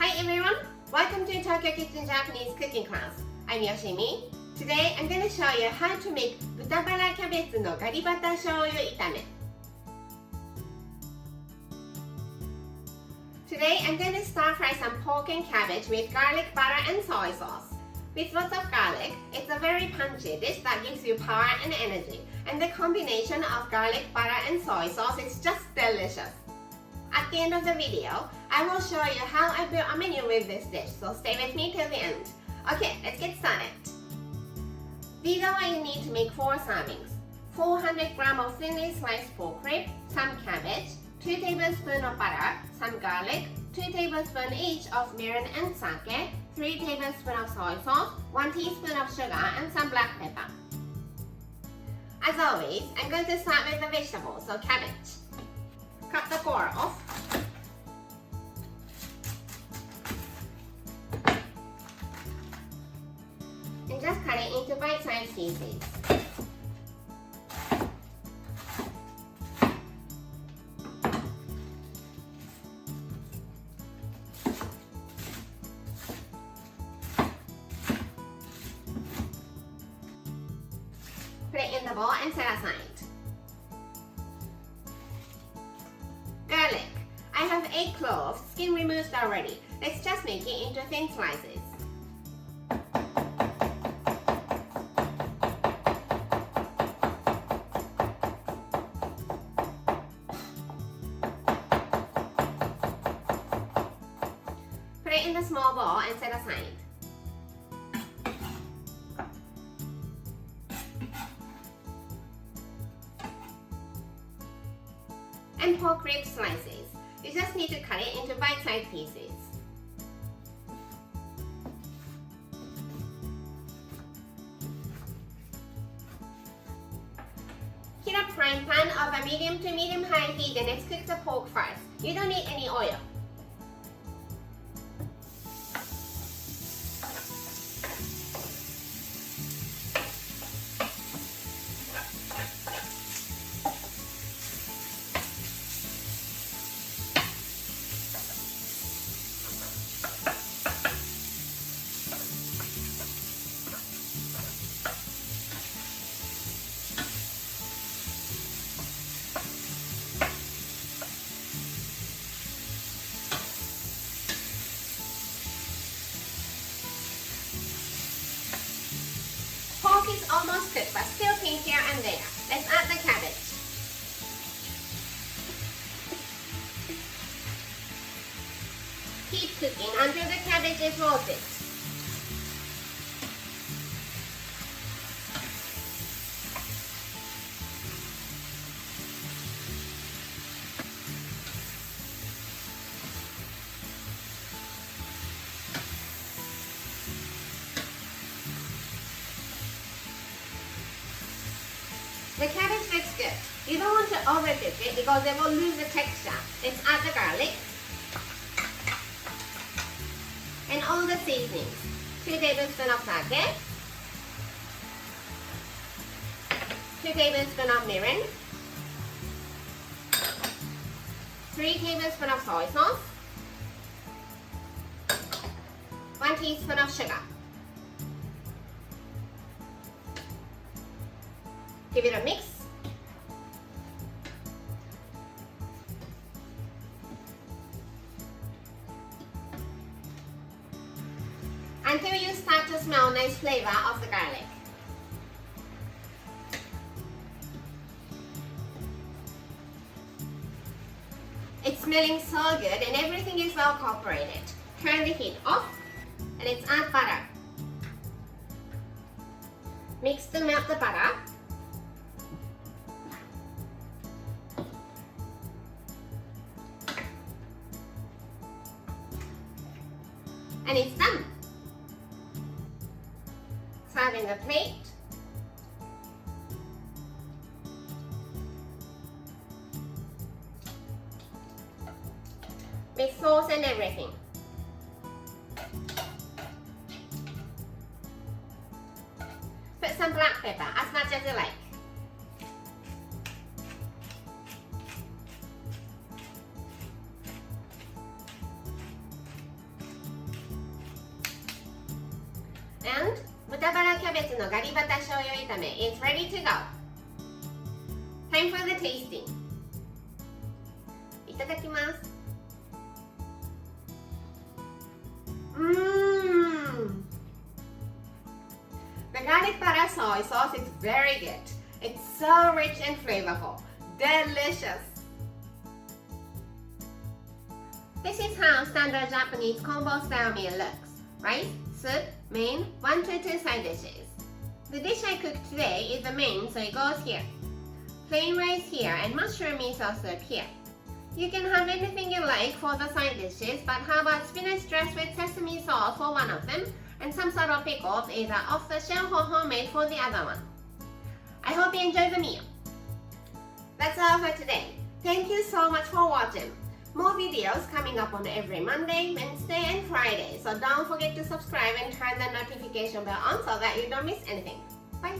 Hi everyone! Welcome to Tokyo Kitchen Japanese cooking class. I'm Yoshimi. Today I'm going to show you how to make 豚バラキャベツのガリバタ醤油炒め. Today I'm going to stir fry some pork and cabbage with garlic butter and soy sauce. With lots of garlic, it's a very punchy dish that gives you power and energy. And the combination of garlic butter and soy sauce is just delicious. At the end of the video, I will show you how I built a menu with this dish, so stay with me till the end. Okay, let's get started. These are what you need to make 4 servings. 400 grams of thinly sliced pork rib, some cabbage, 2 tablespoons of butter, some garlic, 2 tablespoons each of mirin and sake, 3 tablespoons of soy sauce, 1 teaspoon of sugar, and some black pepper. As always, I'm going to start with the vegetables, so cabbage. Cut the core off. And just cut it into bite-sized pieces. Put it in the bowl and set aside. Garlic. I have 8 cloves, skin removed already. Let's just make it into thin slices. Put it in the small bowl and set aside. And pork rib slices. You just need to cut it into bite-sized pieces. Heat a frying pan of a medium to medium-high heat and let's cook the pork first. You don't need any oil. Pork is almost cooked but still pink here and there. Let's add the cabbage. Keep cooking until the cabbage is roasted. The cabbage looks good. You don't want to overcook it because it will lose the texture. Let's add the garlic and all the seasonings. 2 tablespoons of sake, 2 tablespoons of mirin, 3 tablespoons of soy sauce, 1 teaspoon of sugar. Give it a mix. Until you start to smell nice flavor of the garlic. It's smelling so good and everything is well cooperated. Turn the heat off and let's add butter. Mix to melt the butter. And it's done. Serve in the plate. With sauce and everything. Put some black pepper as much as you like. And 豚バラキャベツのガリバタ醤油炒め is ready to go. Time for the tasting. いただきます。The garlic butter soy sauce is very good. It's so rich and flavorful. Delicious. This is how standard Japanese combo style meal looks. Rice, soup, main, 1 to 2 side dishes. The dish I cooked today is the main, so it goes here. Plain rice here and mushroom miso soup here. You can have anything you like for the side dishes, but how about spinach dressed with sesame sauce for one of them, and some sort of pickles either off the shelf or homemade for the other one. I hope you enjoy the meal. That's all for today. Thank you so much for watching. More videos coming up on every Monday, Wednesday, and Friday, so don't forget to subscribe and turn the notification bell on so that you don't miss anything. Bye!